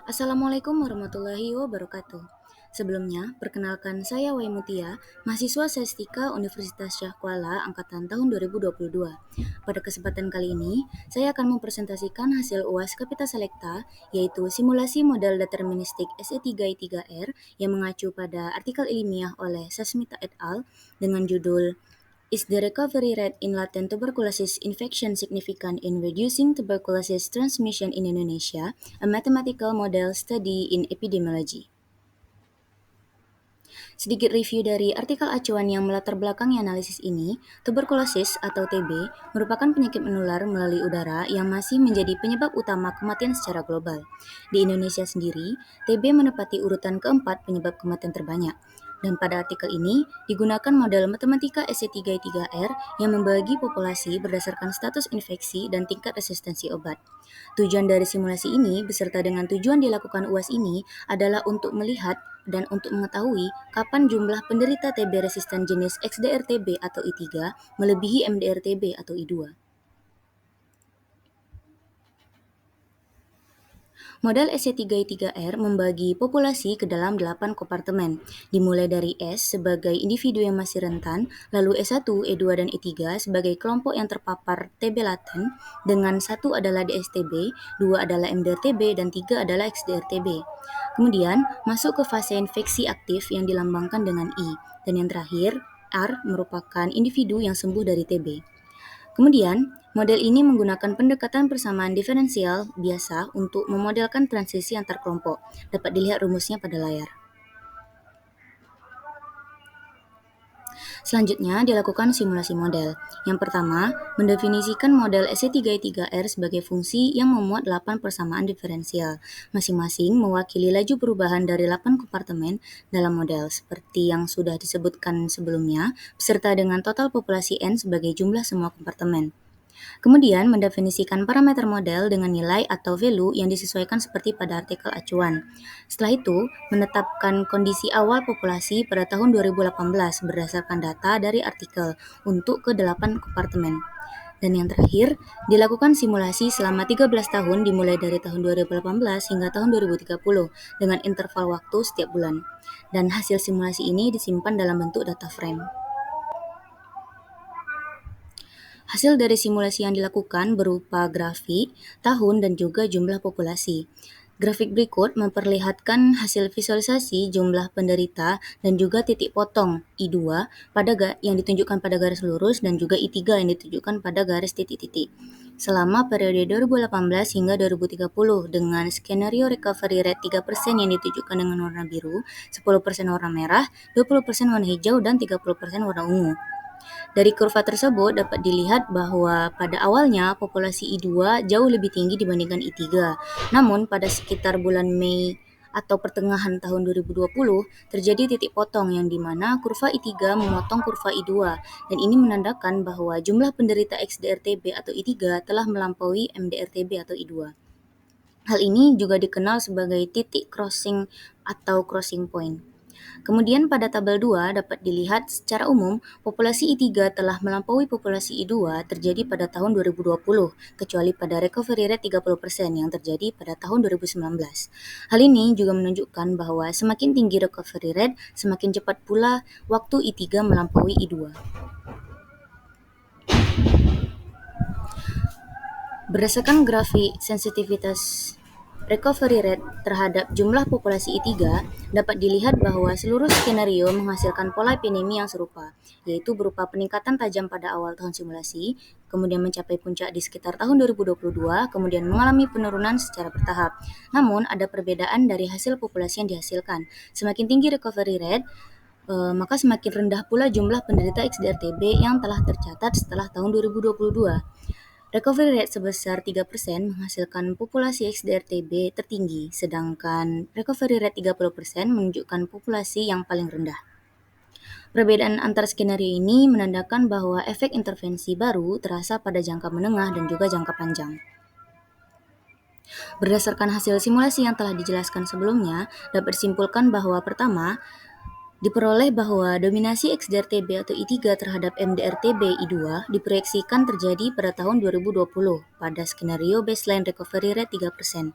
Assalamualaikum warahmatullahi wabarakatuh. Sebelumnya, perkenalkan saya Waimutia, mahasiswa Sestika Universitas Syah Kuala angkatan tahun 2022. Pada kesempatan kali ini, saya akan mempresentasikan hasil UAS Kapita Selekta, yaitu simulasi model deterministik SE3I3R yang mengacu pada artikel ilmiah oleh Sasmita et al. Dengan judul Is the recovery rate in latent tuberculosis infection significant in reducing tuberculosis transmission in Indonesia? A mathematical model study in epidemiology. Sedikit review dari artikel acuan yang melatar belakangi analisis ini, tuberkulosis atau TB merupakan penyakit menular melalui udara yang masih menjadi penyebab utama kematian secara global. Di Indonesia sendiri, TB menempati urutan keempat penyebab kematian terbanyak. Dan pada artikel ini, digunakan model matematika SE3I3R yang membagi populasi berdasarkan status infeksi dan tingkat resistensi obat. Tujuan dari simulasi ini, beserta dengan tujuan dilakukan UAS ini, adalah untuk melihat dan untuk mengetahui kapan jumlah penderita TB resisten jenis XDR-TB atau I3 melebihi MDR-TB atau I2. Model SE3I3R membagi populasi ke dalam 8 kompartemen, dimulai dari S sebagai individu yang masih rentan, lalu E1, E2, dan E3 sebagai kelompok yang terpapar TB laten, dengan 1 adalah DSTB, 2 adalah MDR-TB, dan 3 adalah XDR-TB. Kemudian, masuk ke fase infeksi aktif yang dilambangkan dengan I, dan yang terakhir, R merupakan individu yang sembuh dari TB. Kemudian, model ini menggunakan pendekatan persamaan diferensial biasa untuk memodelkan transisi antar kelompok. Dapat dilihat rumusnya pada layar. Selanjutnya, dilakukan simulasi model. Yang pertama, mendefinisikan model SE3I3R sebagai fungsi yang memuat 8 persamaan diferensial, masing-masing mewakili laju perubahan dari 8 kompartemen dalam model, seperti yang sudah disebutkan sebelumnya, beserta dengan total populasi N sebagai jumlah semua kompartemen. Kemudian mendefinisikan parameter model dengan nilai atau value yang disesuaikan seperti pada artikel acuan. Setelah itu, menetapkan kondisi awal populasi pada tahun 2018 berdasarkan data dari artikel untuk ke-8 kompartemen. Dan yang terakhir, dilakukan simulasi selama 13 tahun dimulai dari tahun 2018 hingga tahun 2030 dengan interval waktu setiap bulan. Dan hasil simulasi ini disimpan dalam bentuk data frame. Hasil dari simulasi yang dilakukan berupa grafik, tahun, dan juga jumlah populasi. Grafik berikut memperlihatkan hasil visualisasi jumlah penderita dan juga titik potong I2 yang ditunjukkan pada garis lurus dan juga I3 yang ditunjukkan pada garis titik-titik. Selama periode 2018 hingga 2030 dengan skenario recovery rate 3% yang ditunjukkan dengan warna biru, 10% warna merah, 20% warna hijau, dan 30% warna ungu. Dari kurva tersebut dapat dilihat bahwa pada awalnya populasi I2 jauh lebih tinggi dibandingkan I3. Namun pada sekitar bulan Mei atau pertengahan tahun 2020 terjadi titik potong yang dimana kurva I3 memotong kurva I2 dan ini menandakan bahwa jumlah penderita XDR-TB atau I3 telah melampaui MDR-TB atau I2. Hal ini juga dikenal sebagai titik crossing atau crossing point. Kemudian pada tabel 2 dapat dilihat secara umum populasi I3 telah melampaui populasi I2 terjadi pada tahun 2020 kecuali pada recovery rate 30% yang terjadi pada tahun 2019. Hal ini juga menunjukkan bahwa semakin tinggi recovery rate, semakin cepat pula waktu I3 melampaui I2. Berdasarkan grafik sensitivitas recovery rate terhadap jumlah populasi I3, dapat dilihat bahwa seluruh skenario menghasilkan pola epidemi yang serupa, yaitu berupa peningkatan tajam pada awal tahun simulasi, kemudian mencapai puncak di sekitar tahun 2022, kemudian mengalami penurunan secara bertahap. Namun, ada perbedaan dari hasil populasi yang dihasilkan. Semakin tinggi recovery rate, maka semakin rendah pula jumlah penderita XDR-TB yang telah tercatat setelah tahun 2022. Recovery rate sebesar 3% menghasilkan populasi XDR-TB tertinggi, sedangkan recovery rate 30% menunjukkan populasi yang paling rendah. Perbedaan antar skenario ini menandakan bahwa efek intervensi baru terasa pada jangka menengah dan juga jangka panjang. Berdasarkan hasil simulasi yang telah dijelaskan sebelumnya, dapat disimpulkan bahwa pertama, diperoleh bahwa dominasi XDR-TB atau I3 terhadap MDR-TB I2 diproyeksikan terjadi pada tahun 2020 pada skenario baseline recovery rate 3%.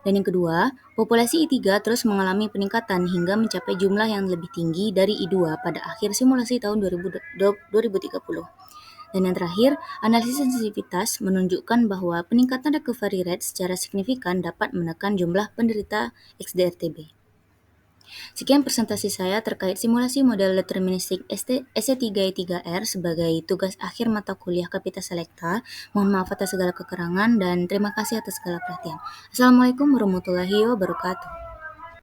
Dan yang kedua, populasi I3 terus mengalami peningkatan hingga mencapai jumlah yang lebih tinggi dari I2 pada akhir simulasi tahun 2030. Dan yang terakhir, analisis sensitivitas menunjukkan bahwa peningkatan recovery rate secara signifikan dapat menekan jumlah penderita XDR-TB. Sekian presentasi saya terkait simulasi model deterministik ST3I3R sebagai tugas akhir mata kuliah Kapita Selekta. Mohon maaf atas segala kekurangan dan terima kasih atas segala perhatian. Assalamualaikum warahmatullahi wabarakatuh.